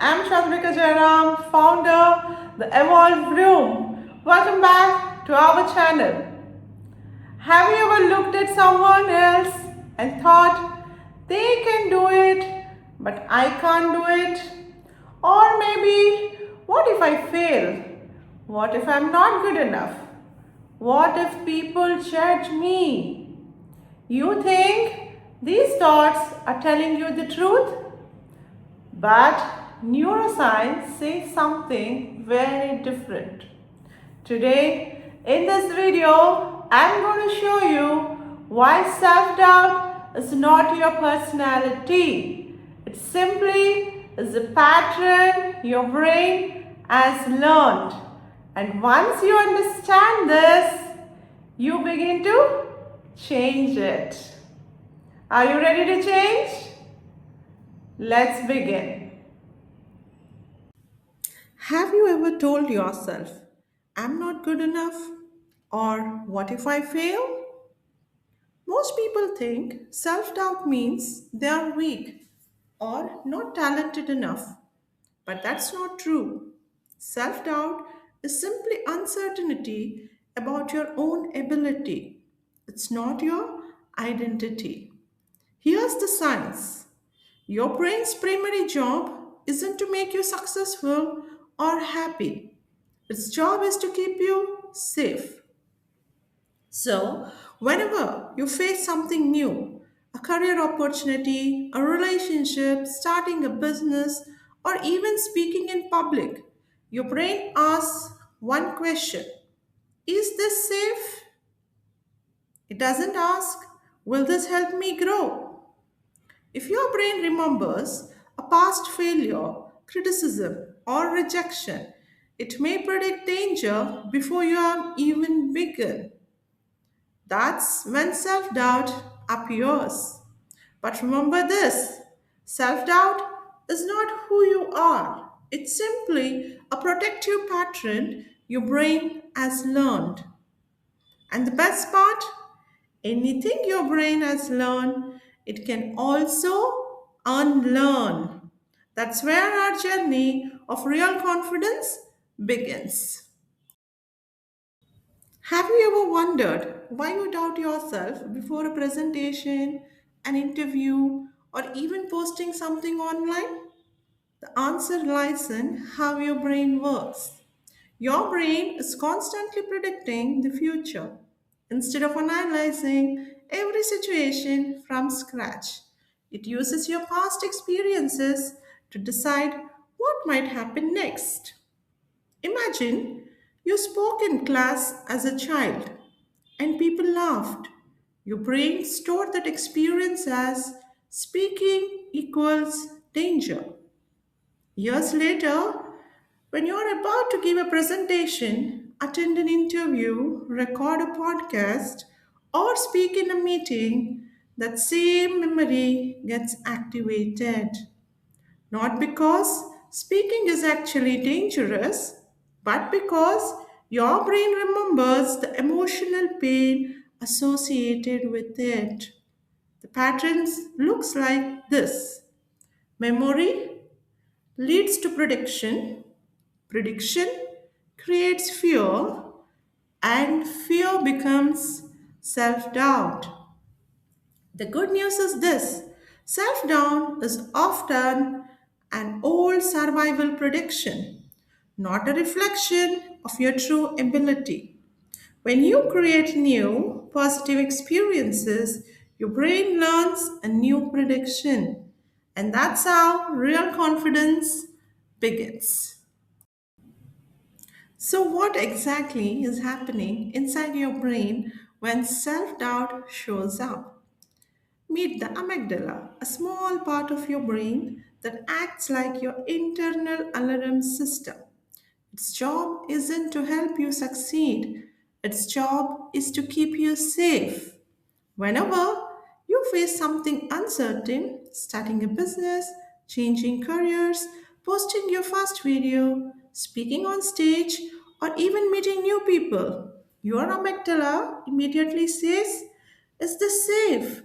I'm Chandrika Jairam, founder, the Evolved Room. Welcome back to our channel. Have you ever looked at someone else and thought they can do it, but I can't do it? Or maybe, what if I fail? What if I'm not good enough? What if people judge me? You think these thoughts are telling you the truth? But neuroscience says something very different. Today, in this video, I'm going to show you why self-doubt is not your personality. It simply is a pattern your brain has learned. And once you understand this, you begin to change it. Are you ready to change? Let's begin. Have you ever told yourself, I'm not good enough? Or what if I fail? Most people think self doubt means they are weak or not talented enough. But that's not true. Self doubt is simply uncertainty about your own ability, it's not your identity. Here's the science. Your brain's primary job isn't to make you successful or happy. Its job is to keep you safe. So, whenever you face something new, a career opportunity, a relationship, starting a business, or even speaking in public, your brain asks one question: is this safe? It doesn't ask, will this help me grow? If your brain remembers a past failure, criticism, or rejection, it may predict danger before you have even begun. That's when self doubt appears. But remember this: self doubt is not who you are, it's simply a protective pattern your brain has learned. And the best part, anything your brain has learned, it can also unlearn. That's where our journey of real confidence begins. Have you ever wondered why you doubt yourself before a presentation, an interview, or even posting something online? The answer lies in how your brain works. Your brain is constantly predicting the future instead of analyzing every situation from scratch. It uses your past experiences to decide what might happen next. Imagine you spoke in class as a child and people laughed. Your brain stored that experience as speaking equals danger. Years later, when you are about to give a presentation, attend an interview, record a podcast, or speak in a meeting, that same memory gets activated. Not because speaking is actually dangerous, but because your brain remembers the emotional pain associated with it. The patterns looks like this. Memory leads to prediction. Prediction creates fear, and fear becomes self doubt. The good news is this: self doubt is often an old survival prediction, not a reflection of your true ability. When you create new positive experiences, your brain learns a new prediction, and that's how real confidence begins. So, what exactly is happening inside your brain when self doubt shows up? Meet the amygdala, a small part of your brain that acts like your internal alarm system. Its job isn't to help you succeed, its job is to keep you safe. Whenever you face something uncertain, starting a business, changing careers, posting your first video, speaking on stage, or even meeting new people, your amygdala immediately says, is this safe?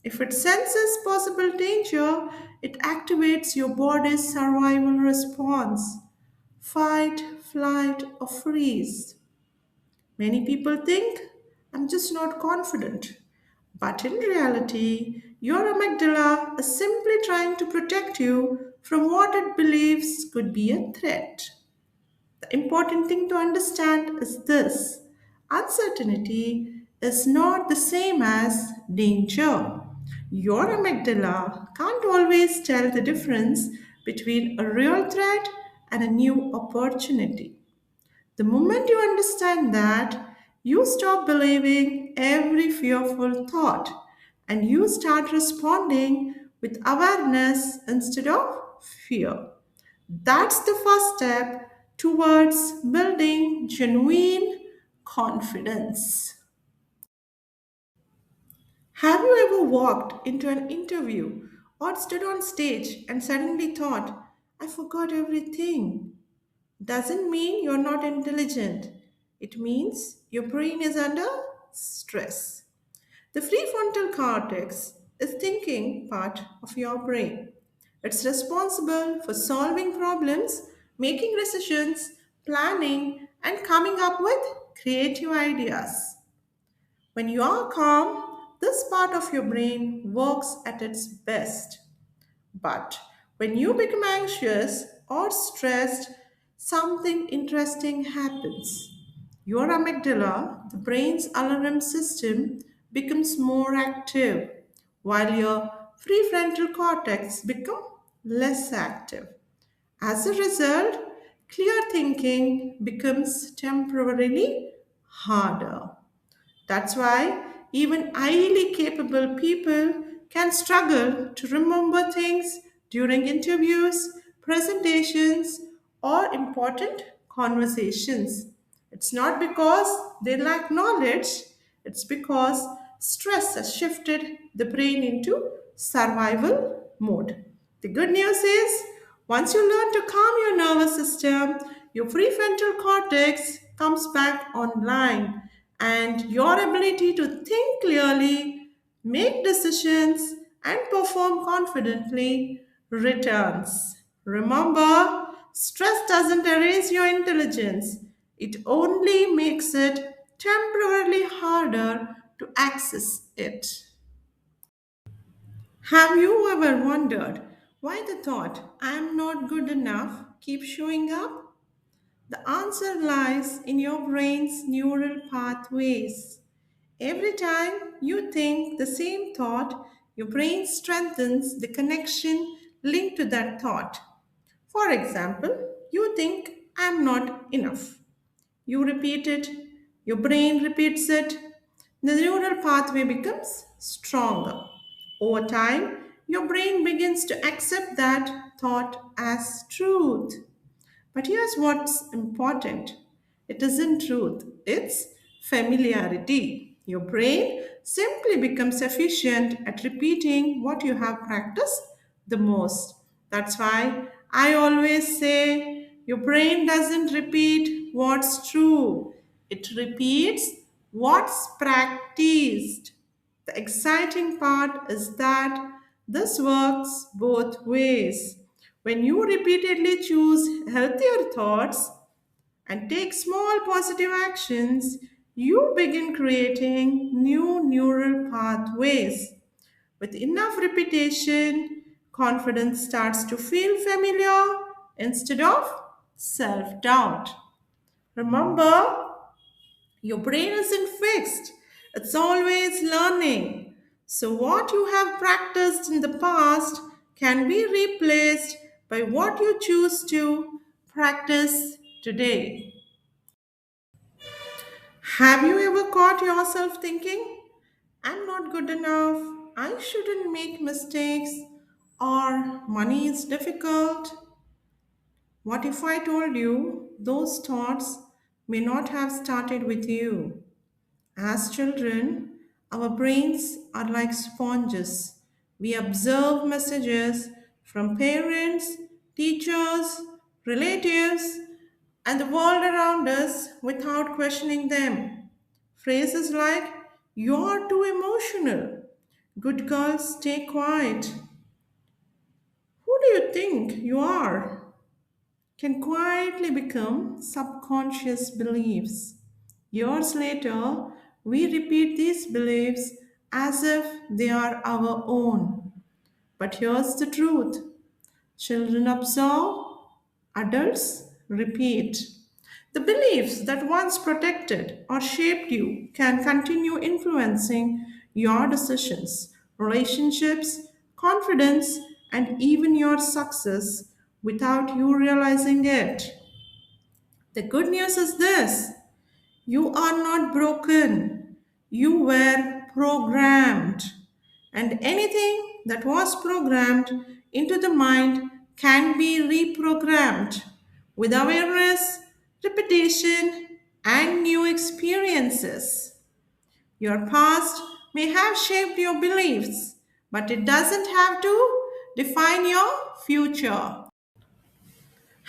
If it senses possible danger, it activates your body's survival response: fight, flight, or freeze. Many people think, I'm just not confident. But in reality, your amygdala is simply trying to protect you from what it believes could be a threat. The important thing to understand is this: uncertainty is not the same as danger. Your amygdala can't always tell the difference between a real threat and a new opportunity. The moment you understand that, you stop believing every fearful thought and you start responding with awareness instead of fear. That's the first step towards building genuine confidence. Have you ever walked into an interview or stood on stage and suddenly thought, I forgot everything? Doesn't mean you're not intelligent. It means your brain is under stress. The prefrontal cortex is thinking part of your brain. It's responsible for solving problems, making decisions, planning, and coming up with creative ideas. When you are calm, this part of your brain works at its best. But when you become anxious or stressed, something interesting happens. Your amygdala, the brain's alarm system, becomes more active, while your prefrontal cortex become less active. As a result, clear thinking becomes temporarily harder. That's why even highly capable people can struggle to remember things during interviews, presentations, or important conversations. It's not because they lack knowledge, it's because stress has shifted the brain into survival mode. The good news is, once you learn to calm your nervous system, your prefrontal cortex comes back online and your ability to think clearly, make decisions, and perform confidently returns. Remember, stress doesn't erase your intelligence, it only makes it temporarily harder to access it. Have you ever wondered why the thought, I'm not good enough, keeps showing up? The answer lies in your brain's neural pathways. Every time you think the same thought, your brain strengthens the connection linked to that thought. For example, you think, I'm not enough. You repeat it, your brain repeats it, the neural pathway becomes stronger. Over time, your brain begins to accept that thought as truth. But here's what's important: it isn't truth, it's familiarity. Your brain simply becomes efficient at repeating what you have practiced the most. That's why I always say your brain doesn't repeat what's true, it repeats what's practiced. The exciting part is that this works both ways. When you repeatedly choose healthier thoughts and take small positive actions, you begin creating new neural pathways. With enough repetition, confidence starts to feel familiar instead of self doubt. Remember, your brain isn't fixed, it's always learning. So, what you have practiced in the past can be replaced by what you choose to practice today. Have you ever caught yourself thinking, I'm not good enough, I shouldn't make mistakes, or money is difficult? What if I told you those thoughts may not have started with you? As children, our brains are like sponges. We observe messages from parents, teachers, relatives, and the world around us without questioning them. Phrases like, you're too emotional, Good girls, stay quiet. Who do you think you are? Can quietly become subconscious beliefs. Years later, we repeat these beliefs as if they are our own. But here's the truth: children observe, adults repeat. The beliefs that once protected or shaped you can continue influencing your decisions, relationships, confidence, and even your success without you realizing it. The good news is this: you are not broken, you were programmed. And anything that was programmed into the mind can be reprogrammed with awareness, repetition, and new experiences. Your past may have shaped your beliefs, but it doesn't have to define your future.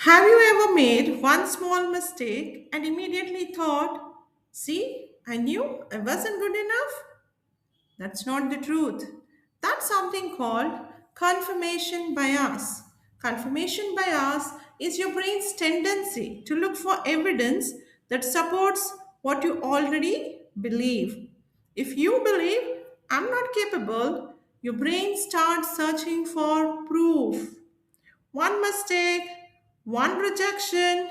Have you ever made one small mistake and immediately thought, see, I knew I wasn't good enough? That's not the truth. That's something called confirmation bias. Confirmation bias is your brain's tendency to look for evidence that supports what you already believe. If you believe, I'm not capable, your brain starts searching for proof. One mistake, one rejection,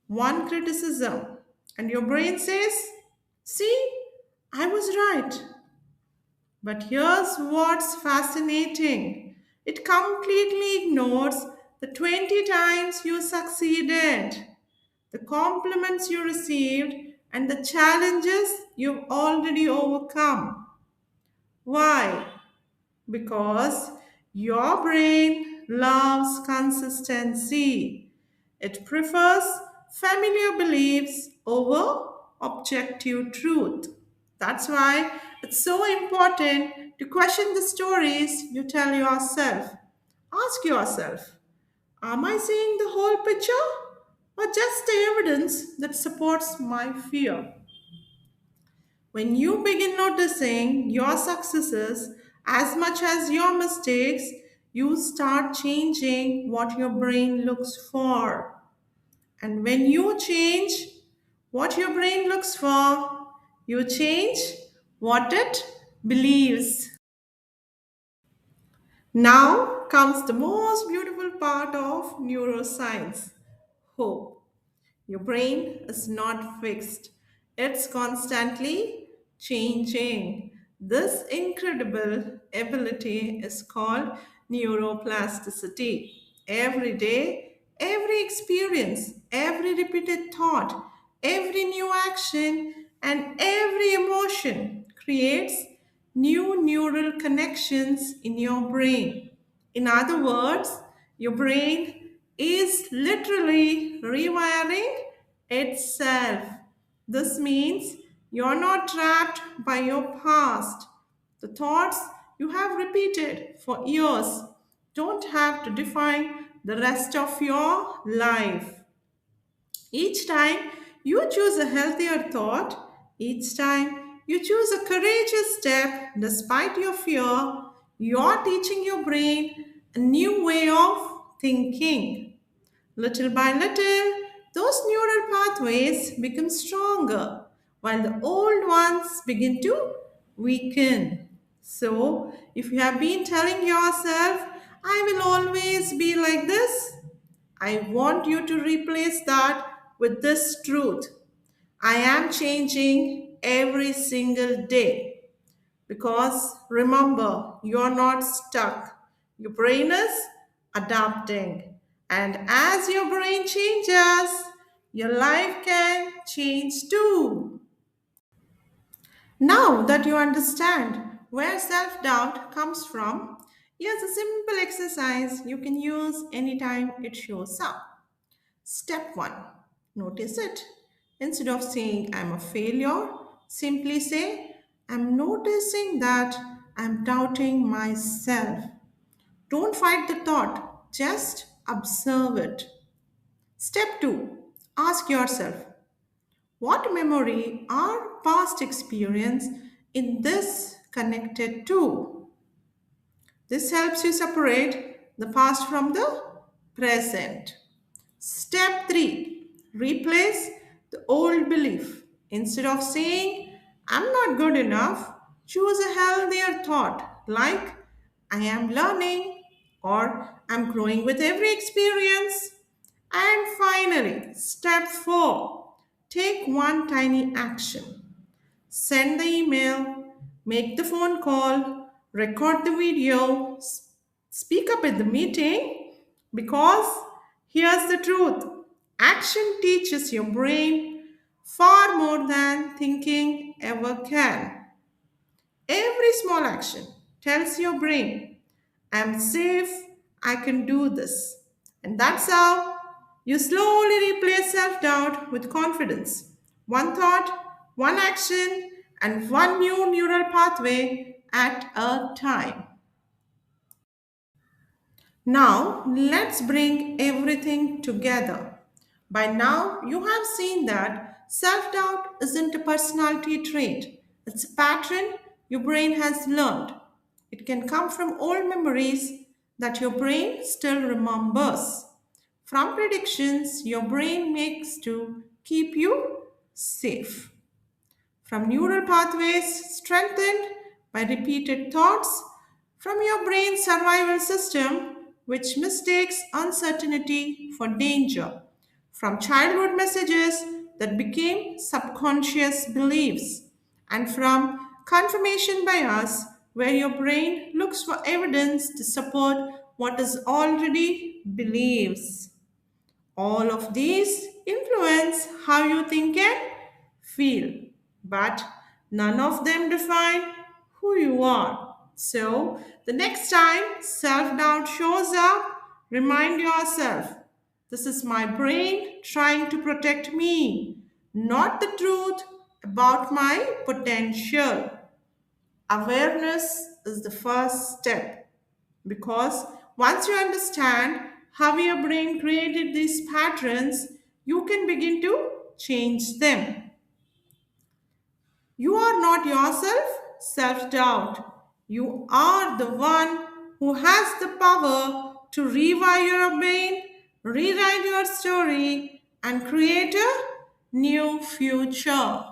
one criticism. And your brain says, see, I was right. But here's what's fascinating: it completely ignores the 20 times you succeeded, the compliments you received, and the challenges you've already overcome. Why? Because your brain loves consistency. It prefers familiar beliefs over objective truth. That's why it's so important to question the stories you tell yourself. Ask yourself, am I seeing the whole picture or just the evidence that supports my fear? When you begin noticing your successes as much as your mistakes, you start changing what your brain looks for. And when you change what your brain looks for, you change what it believes. Now comes the most beautiful part of neuroscience: hope. Your brain is not fixed, it's constantly changing. This incredible ability is called neuroplasticity. Every day, every experience, every repeated thought, every new action, and every emotion creates new neural connections in your brain. In other words, your brain is literally rewiring itself. This means you're not trapped by your past. The thoughts you have repeated for years don't have to define the rest of your life. Each time you choose a healthier thought, each time you choose a courageous step despite your fear, you're teaching your brain a new way of thinking. Little by little, those neural pathways become stronger while the old ones begin to weaken. So, if you have been telling yourself, I will always be like this, I want you to replace that with this truth: I am changing every single day. Because remember, you're not stuck. Your brain is adapting. And as your brain changes, your life can change too. Now that you understand where self doubt comes from, here's a simple exercise you can use anytime it shows up. Step 1: notice it. Instead of saying I'm a failure, simply say I'm noticing that I'm doubting myself. Don't fight the thought, just observe it. Step 2: ask yourself, what memory or past experience in this connected to? This helps you separate the past from the present. Step 3, replace the old belief. Instead of saying, I'm not good enough, choose a healthier thought like, I am learning or I'm growing with every experience. And finally, step 4, take one tiny action. Send the email, make the phone call, record the video, speak up at the meeting because here's the truth, action teaches your brain far more than thinking ever can. Every small action tells your brain, I'm safe, I can do this. And that's how you slowly replace self doubt with confidence. One thought, one action, and one new neural pathway at a time. Now, let's bring everything together. By now, you have seen that self doubt isn't a personality trait, it's a pattern your brain has learned. It can come from old memories that your brain still remembers, from predictions your brain makes to keep you safe, from neural pathways strengthened by repeated thoughts, from your brain's survival system, which mistakes uncertainty for danger, from childhood messages that became subconscious beliefs, and from confirmation bias, where your brain looks for evidence to support what it already believes. All of these influence how you think and feel, but none of them define who you are. So, the next time self doubt shows up, remind yourself, this is my brain trying to protect me, not the truth about my potential. Awareness is the first step because once you understand how your brain created these patterns, you can begin to change them. You are not yourself, self doubt. You are the one who has the power to rewire your brain, rewrite your story, and create a new future.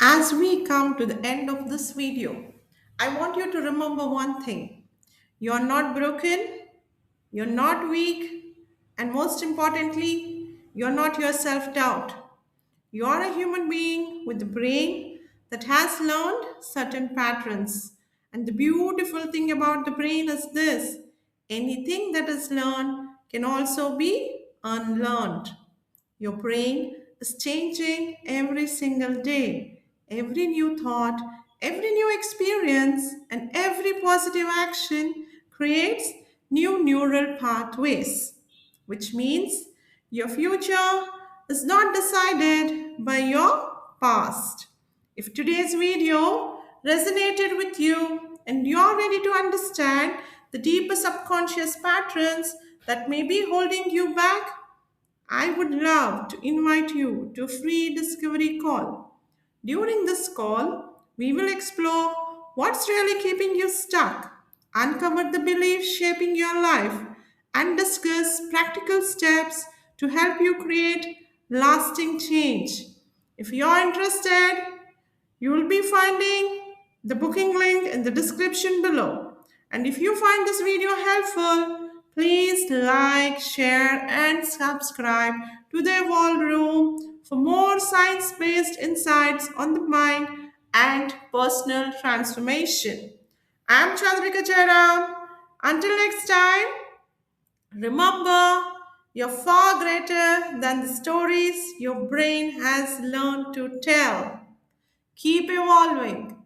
As we come to the end of this video, I want you to remember one thing. You're not broken, you're not weak, and most importantly, you're not your self doubt. You are a human being with a brain that has learned certain patterns. And the beautiful thing about the brain is this, anything that is learned can also be unlearned. Your brain is changing every single day. Every new thought, every new experience, and every positive action creates new neural pathways, which means your future is not decided by your past. If today's video resonated with you and you're ready to understand the deeper subconscious patterns that may be holding you back, I would love to invite you to a free discovery call. During this call, we will explore what's really keeping you stuck, uncover the beliefs shaping your life, and discuss practical steps to help you create lasting change. If you're interested, you will be finding the booking link in the description below. And if you find this video helpful, please like, share, and subscribe to the Evolve Room for more science based insights on the mind and personal transformation. I'm Chandrika Jairam. Until next time, remember you're far greater than the stories your brain has learned to tell. Keep evolving.